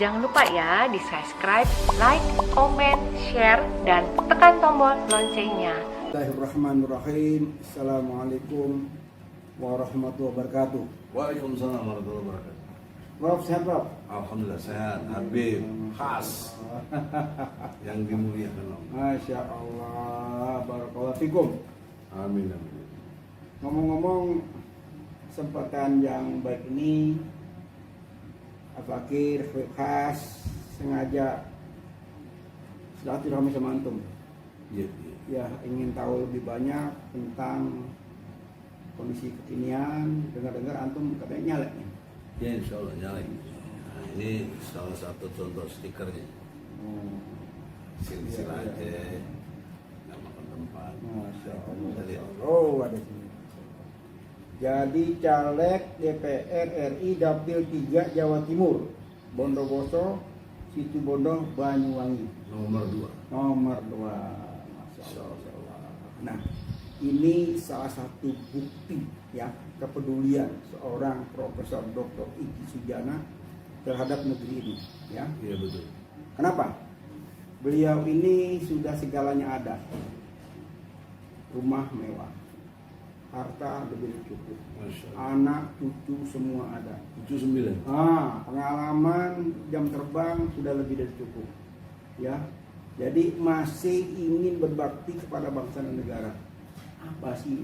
Jangan lupa ya di subscribe, like, comment, share, dan tekan tombol loncengnya. Bismillahirrahmanirrahim. Assalamualaikum warahmatullahi wabarakatuh. Waalaikumsalam warahmatullahi wabarakatuh. Prof, sehat Prof? Alhamdulillah sehat. Habib khas yang dimuliakan Allah. Masya Allah, barakallahu fikum. Amin amin. Ngomong-ngomong, kesempatan yang baik ini Al-Fakir, khas sengaja silaturahmi sama antum. Iya, iya. Ya, ingin tahu lebih banyak tentang kondisi kekinian. Dengar-dengar antum katanya nyalek nih. Ya insya Allah nyala. Nah, ini salah satu contoh stikernya. Sil-sil Iya, aja, iya. nama tempat. Masya Allah. Kita lihat. Oh, ada sini. Jadi caleg DPR RI Dapil 3 Jawa Timur, Bondowoso, Situbondo, Banyuwangi. Nomor 2. Nomor 2. Masya Allah. Nah, ini salah satu bukti ya kepedulian seorang Profesor Dr. Iki Sujana terhadap negeri ini ya. Iya betul. Kenapa? Beliau ini sudah segalanya ada. Rumah mewah, harta lebih dari cukup, Masya Allah. anak cucu semua ada. 79. Pengalaman jam terbang sudah lebih dari cukup ya. Jadi masih ingin berbakti kepada bangsa dan negara. Apa sih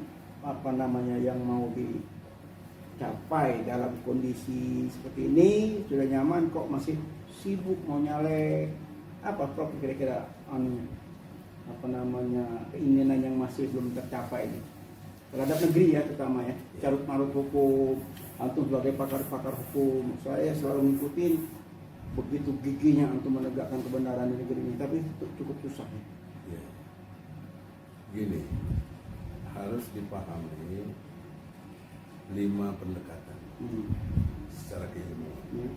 yang mau dicapai dalam kondisi seperti ini? Sudah nyaman kok masih sibuk mau nyalek. Apa Prof kira-kira keinginan yang masih belum tercapai ini terhadap negeri ya, terutama ya, carut marut hukum. Antum sebagai pakar-pakar hukum, saya selalu ngikutin begitu giginya antum menegakkan kebenaran di negeri ini, tapi cukup susah ya. Ya. Gini, harus dipahami 5 pendekatan secara keilmuan.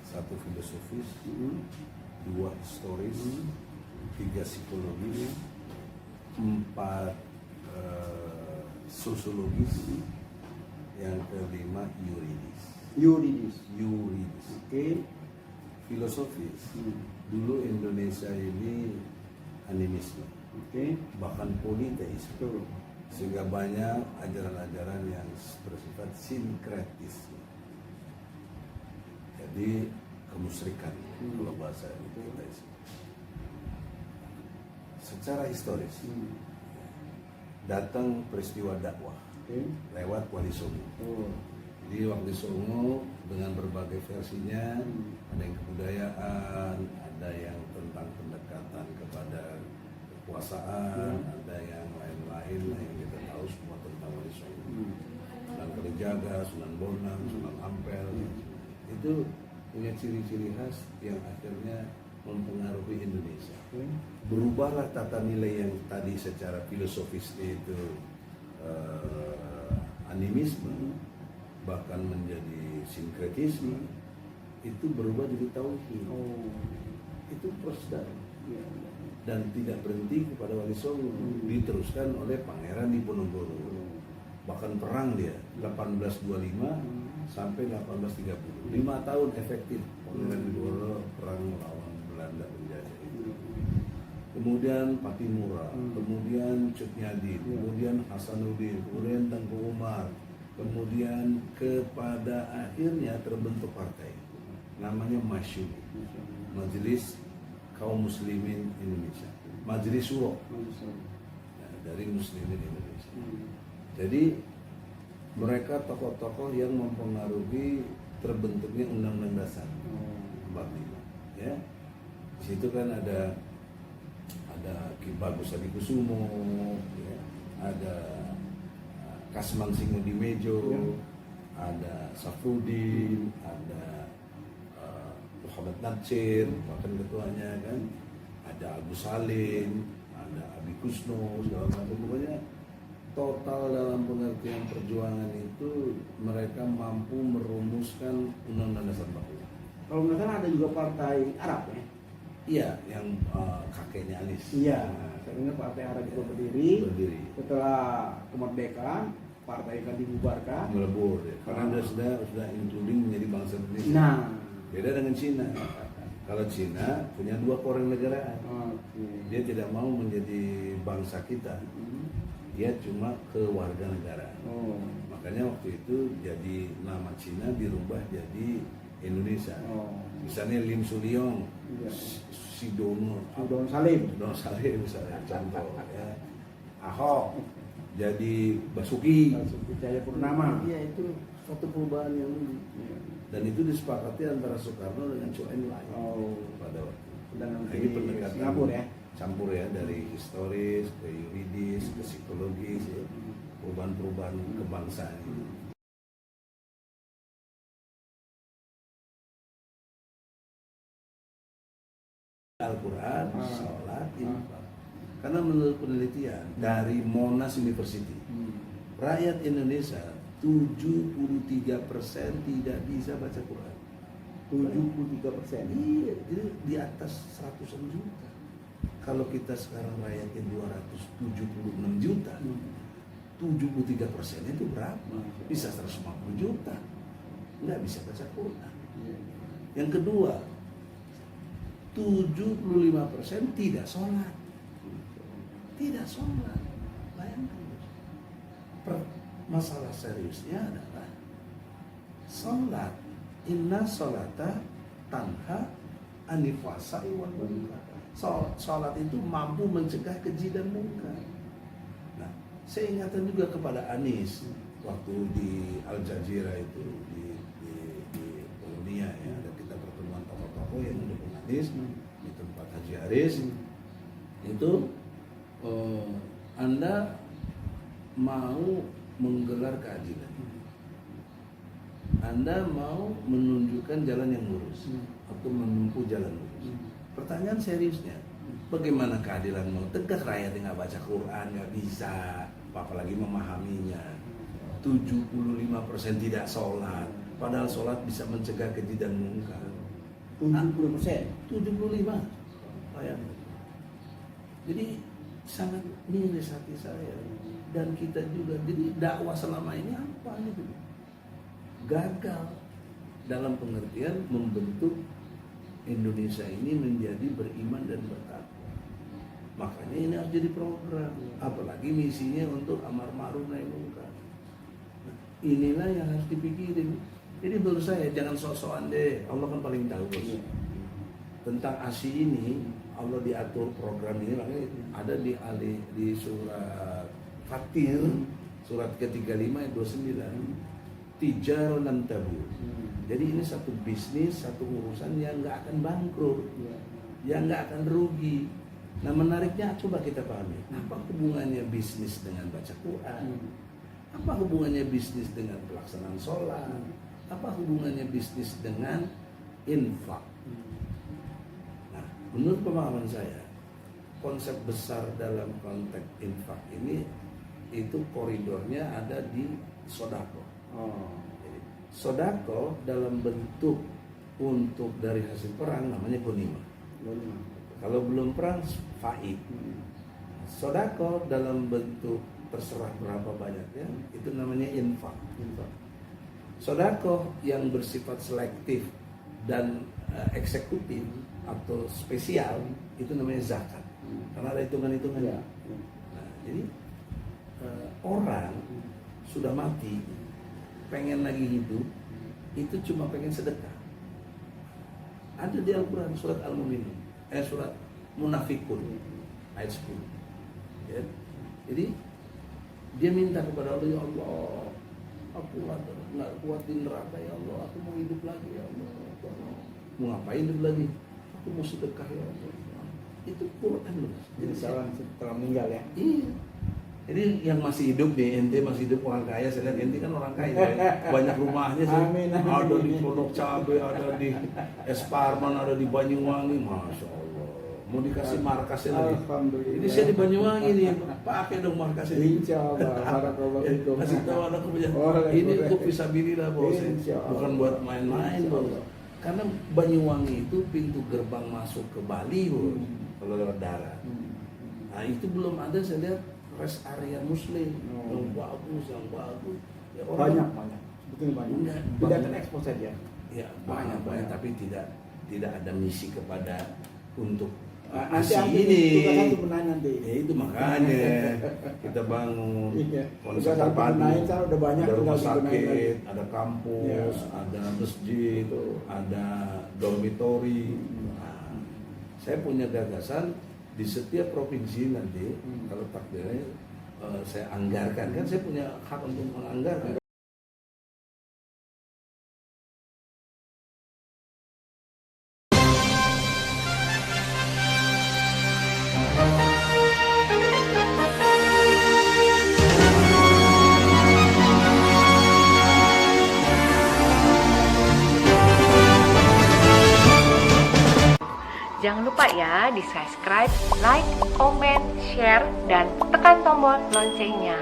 1 filosofis, 2 historis, 3 psikologis, 4 sosiologis, yang kelima yuridis. Oke. Filosofis. Dulu Indonesia ini animisme, Oke. bahkan politeisme, Betul. sehingga banyak ajaran-ajaran yang bersifat sinkretis. Jadi kemusyrikan kalau bahasa kita itu. Secara historis datang peristiwa dakwah Oke. lewat Wali Songo. Oh. Jadi Wali Songo dengan berbagai versinya, ada yang kebudayaan, ada yang tentang pendekatan kepada kekuasaan, ada yang lain-lain yang kita tahu semua tentang Wali Songo. Sunan Kalijaga, Sunan Bonang, Sunan Ampel, itu punya ciri-ciri khas yang akhirnya mempengaruhi Indonesia. Berubahlah tata nilai yang tadi secara filosofis itu animisme, bahkan menjadi sinkretisme, itu berubah jadi tauhid. Itu proses dan tidak berhenti kepada Wali Songo, diteruskan oleh Pangeran Diponegoro. Bahkan perang dia 1825 sampai 1830, 5 tahun efektif Pangeran Diponegoro perang melawan Belanda penjajah itu. Kemudian Patimura, kemudian Cut Nyadin, kemudian Hasanuddin, kemudian Tengku Umar, kemudian kepada akhirnya terbentuk partai namanya MASYU, Majelis Kaum Muslimin Indonesia, Majelis Syuro, dari Muslimin Indonesia. Jadi mereka tokoh-tokoh yang mempengaruhi terbentuknya Undang-Undang Dasar 45. Ya, di situ kan ada Ki Bagus Adikusumo, ya, ada Kasman Singoodimejo, ada Safruddin, ada Muhammad Natsir, bahkan ketuanya kan, ada Agus Salim, ada Abi Kusno, segala macam. Pokoknya total dalam pengertian perjuangan itu mereka mampu merumuskan Undang-Undang Dasar 45. Kalau nggak salah ada juga partai Arab ya. Iya, yang kakeknya Alis. Iya, saya ingat partai Arab itu berdiri. Setelah kemerdekaan, partai akan dibubarkan. Melebur ya. Karena sudah including menjadi bangsa Indonesia. Nah, Beda dengan Cina. Kalau Cina punya 2 kewarganegaraan. Oke. Dia tidak mau menjadi bangsa kita. Dia cuma kewarganegaraan. Oh. Makanya waktu itu jadi nama Cina dirubah jadi Indonesia. Oh. Misalnya Lim Suliong, Iya. Sidono, Udon Salim. Salim misalnya contoh ya. Ahok jadi Basuki. Basuki Cahayapurnama. Iya, itu suatu perubahan yang unik. Iya. Dan itu disepakati antara Soekarno dengan Chou En-lai Oh. pada waktu itu. Dan Nah, ini pendekatan Singapura ya. campur ya, dari historis ke yuridis ke psikologis ya, perubahan-perubahan kebangsaan ini. Al-Quran, sholat, infak. Karena menurut penelitian dari Monash University, rakyat Indonesia 73% tidak bisa baca Quran. 73%. Iya, jadi di atas 100-an juta. Kalau kita sekarang rakyatnya 276 juta, 73% itu berapa? Bisa 150 juta. Nggak bisa baca Quran. Yang kedua, 75% tidak sholat. Tidak sholat. Bayangkan. Masalah seriusnya adalah sholat. Inna sholata tanha anil fahsya'i wal munkar. Sholat itu mampu mencegah keji dan munkar. Nah, saya ingatkan juga kepada Anies waktu di Al Jazeera itu di Colonia ya, ada kita pertemuan tokoh-tokoh yang mendukung Anies di tempat Haji Aris. Itu Anda mau menggelar keadilan, Anda mau menunjukkan jalan yang lurus atau menempuh jalan lurus. Pertanyaan seriusnya, bagaimana keadilan mau tegak rakyat yang nggak baca Quran, nggak bisa, apalagi memahaminya. 75% tidak sholat, padahal sholat bisa mencegah keji dan munkar. 70%. 75, bayangkan. Jadi sangat miris hati saya dan kita juga. Jadi dakwah selama ini apa gitu? Gagal dalam pengertian membentuk Indonesia ini menjadi beriman dan bertakwa. Makanya ini harus jadi program, apalagi misinya untuk amar ma'ruf nahi munkar. Nah, inilah yang harus dipikirin. Jadi menurut saya jangan sok-sokan deh. Allah kan paling tahu bos. Tentang ASI ini Allah diatur program ini, makanya ada di surat Fatir surat ke-35 ayat 29. Tijaran tabur. Jadi ini satu bisnis, satu urusan yang nggak akan bangkrut, yang nggak akan rugi. Nah menariknya coba kita pahami, apa hubungannya bisnis dengan baca Quran? Apa hubungannya bisnis dengan pelaksanaan sholat? Apa hubungannya bisnis dengan infak? Nah menurut pemahaman saya, konsep besar dalam konteks infak ini itu koridornya ada di sodako. Sodako dalam bentuk untuk dari hasil perang namanya ghanimah. Kalau belum perang faid. Sodako dalam bentuk terserah berapa banyaknya itu namanya infak. Sodako yang bersifat selektif dan eksekutif atau spesial itu namanya zakat. Karena ada hitungan-hitungannya. Nah, jadi orang sudah mati pengen lagi hidup itu cuma pengen sedekah. Ada di Al-Quran surat Al-Mu'minun, surat Munafikun ayat 10 ya. Jadi dia minta kepada Allah, ya Allah aku nggak kuat di neraka ya Allah, aku mau hidup lagi ya Allah. Mau ngapain hidup lagi? Aku mau sedekah ya Allah. Itu Quran loh. Jadi setelah meninggal ya. Iya. Jadi yang masih hidup nih, ente masih hidup orang kaya, saya lihat ente kan orang kaya, banyak rumahnya sih. Amin. Ada di Pondok Cabe, ada di Es Parman, ada di Banyuwangi, masya Allah. Mau dikasih markasnya lagi. Alhamdulillah. Ini saya di Banyuwangi nih, pakai dong markasnya. Insya Allah. Barakallahu fikum. Kasih tahu anak punya. Ini untuk fisabilillah bos, bukan buat main-main bos. Karena Banyuwangi itu pintu gerbang masuk ke Bali bos, kalau lewat darat. Nah itu belum ada saya lihat rest area muslim yang bagus. Ya, banyak sebetulnya banyak. Enggak, Tidak terekspos saja. Ya banyak tapi tidak tidak ada misi kepada untuk Nanti asi ini ini. tugas satu benahi nanti. Ya itu makanya kita bangun Iya. konsep Tugas satu terpadu. benahi, kan udah banyak, Ada rumah tinggal dibenahi sakit, lagi. ada kampus, Iya. ada masjid, ada dormitory. Nah, saya punya gagasan di setiap provinsi nanti kalau takdirnya saya anggarkan, kan saya punya hak untuk menganggarkan. Jangan lupa ya di subscribe, like, comment, share, dan tekan tombol loncengnya.